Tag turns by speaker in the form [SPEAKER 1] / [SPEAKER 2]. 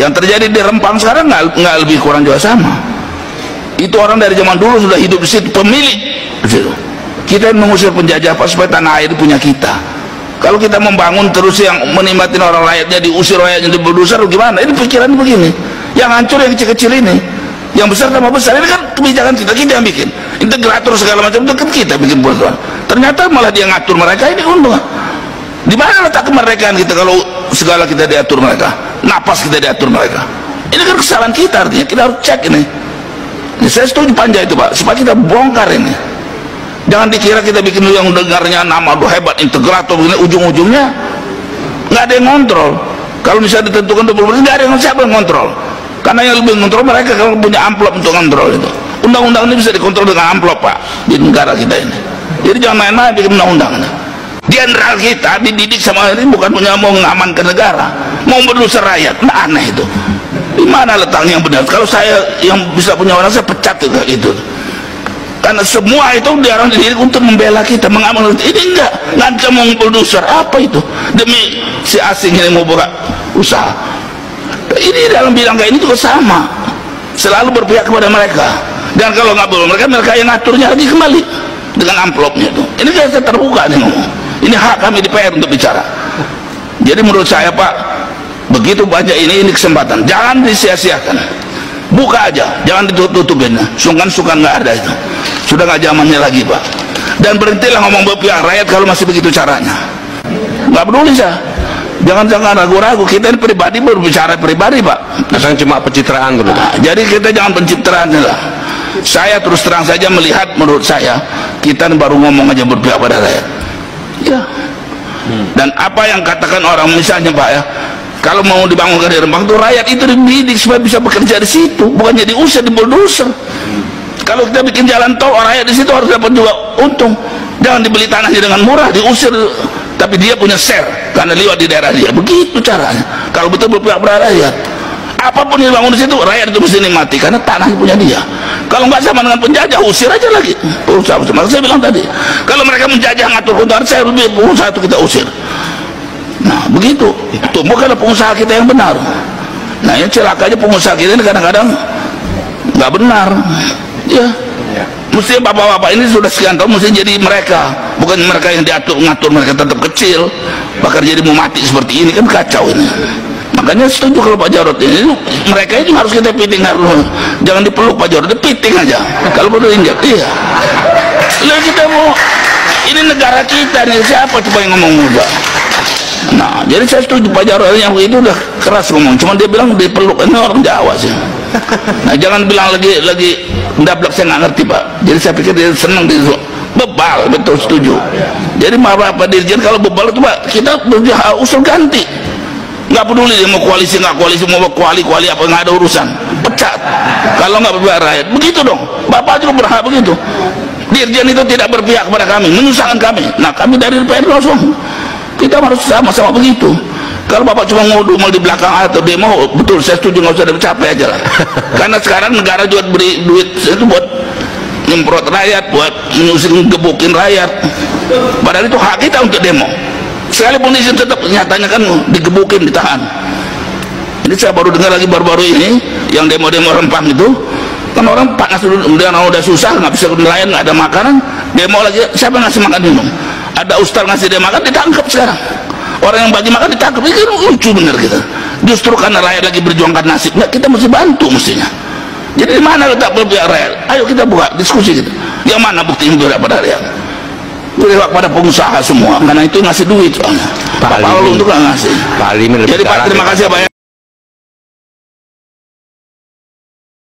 [SPEAKER 1] Yang terjadi di Rempang sekarang nggak lebih kurang juga sama. Itu orang dari zaman dulu sudah hidup di situ, pemilik di situ. Kita mengusir penjajah apa supaya tanah air punya kita. Kalau kita membangun terus yang menikmatin orang rakyatnya, diusir rakyatnya, dibulldozer, gimana? Ini pikiran begini. Yang hancur yang kecil-kecil ini, yang besar tambah besar. Ini kan kebijakan kita yang bikin. Integrator segala macam itu kan kita bikin buat orang. Ternyata malah dia ngatur mereka, ini untung. Di mana letak kemerdekaan kita kalau segala kita diatur mereka, napas kita diatur mereka? Ini kan kesalahan kita, artinya kita harus cek ini. Saya setuju Panja itu Pak, supaya kita bongkar ini. Jangan dikira kita bikin yang dengarnya nama hebat integrator begini, ujung-ujungnya nggak ada yang kontrol. Kalau misalnya ditentukan 20%, nggak ada yang siapa yang kontrol. Karena yang lebih kontrol mereka kalau punya amplop untuk kontrol itu. Undang-undang ini bisa dikontrol dengan amplop Pak di negara kita ini. Jadi jangan main-main bikin undang-undang ini. Jenderal kita dididik sama ini bukan punya mau mengamankan negara, mau berdosa rakyat. Nah, aneh itu. Di mana letaknya yang benar? Kalau saya yang bisa punya orang, saya pecat juga gitu. Karena semua itu diarang dididik untuk membela kita, mengamankan. Ini enggak, ngancam mau berdosa apa itu? Demi si asing yang mau buka usaha. Ini dalam bidang kayak ini juga sama. Selalu berpihak kepada mereka. Dan kalau nggak boleh mereka yang ngaturnya lagi kembali dengan amplopnya itu. Ini saya terbuka nih ngomong. Ini hak kami di PR untuk bicara. Jadi menurut saya Pak, begitu banyak ini kesempatan, jangan disia-siakan. Buka aja, jangan ditutup-tutupin. Sungkan-sungkan nggak ada itu. Sudah nggak zamannya lagi Pak. Dan berhentilah ngomong berpihak rakyat kalau masih begitu caranya. Nggak peduli saya. Jangan ragu-ragu, kita ini pribadi berbicara pribadi Pak.
[SPEAKER 2] Bukan cuma pencitraan dulu.
[SPEAKER 1] Nah, jadi kita jangan pencitraan lah. Saya terus terang saja melihat, menurut saya kita baru ngomong aja berpihak pada rakyat. Ya. Dan apa yang katakan orang misalnya Pak ya, kalau mau dibangunkan di Rempang itu rakyat itu dididik supaya bisa bekerja di situ, bukannya diusir, dibulldozer. Kalau kita bikin jalan tol, rakyat di situ harus dapat juga untung. Jangan dibeli tanahnya dengan murah, diusir, tapi dia punya share karena lewat di daerah dia. Begitu caranya. Kalau betul berpihak pada rakyat, apapun yang dibangun di situ, rakyat itu mesti nikmati karena tanahnya punya dia. Kalau nggak sama dengan penjajah, usir aja lagi. Maka saya bilang tadi, kalau mereka menjajah ngatur keuntungan, saya lebih pengusaha itu kita usir. Nah begitu, tumbuhkanlah pengusaha kita yang benar. Nah ini celakanya pengusaha kita ini kadang-kadang nggak benar. Ya, mesti bapak-bapak ini sudah sekian tahun mesti jadi mereka, bukan mereka yang diatur ngatur mereka tetap kecil, bahkan jadi mau mati seperti ini kan kacau ini. Makanya setuju kalau Pak Jarod ini, mereka ini harus kita piting, harus jangan dipeluk Pak Jarod, dipiting aja. Kalau perlu injak, iya. Lalu kita mau, ini negara kita nih, siapa coba yang ngomong muda? Nah, jadi saya setuju Pak Jarod yang itu udah keras ngomong, cuman dia bilang dipeluk, ini orang Jawa sih. Nah, jangan bilang lagi mendablak, saya nggak ngerti Pak. Jadi saya pikir dia senang dia bebal, betul setuju. Jadi Pak Dirjen kalau bebal itu Pak, kita usul ganti. Nggak peduli dia mau koalisi nggak koalisi, mau kuali apa, nggak ada urusan, pecat. Kalau nggak berpihak rakyat, begitu dong. Bapak juga berhak begitu. Dirjen itu tidak berpihak kepada kami, menyusahkan kami. Nah kami dari DPR langsung kita harus sama-sama begitu. Kalau Bapak cuma ngudul di belakang atau demo, betul saya setuju, nggak usah capek aja lah. Karena sekarang negara juga beri duit itu buat nyemprot rakyat, buat menyusun gebukin rakyat. Padahal itu hak kita untuk demo. Sekalipun izin tetap nyatanya kan digebukin, ditahan. Ini saya baru dengar lagi baru-baru ini yang demo-demo Rempang itu kan orang panas dulu, udah susah nggak bisa nelayan, nggak ada makanan, demo lagi, siapa ngasih makan minum? Ada ustaz ngasih dia makan, ditangkap sekarang. Orang yang bagi makan ditangkap, ini kan lucu bener kita. Justru karena rakyat lagi berjuangkan nasib, nggak, kita mesti bantu mestinya. Jadi di mana letak berpihak rakyat? Ayo kita buka diskusi gitu. Yang mana bukti berpihak pada rakyat? Berpihak pada pengusaha semua, karena itu ngasih duit soalnya. Pak Lalu untuk ngasih.
[SPEAKER 2] Pak Ali,
[SPEAKER 1] jadi Pak terima kasih Pak.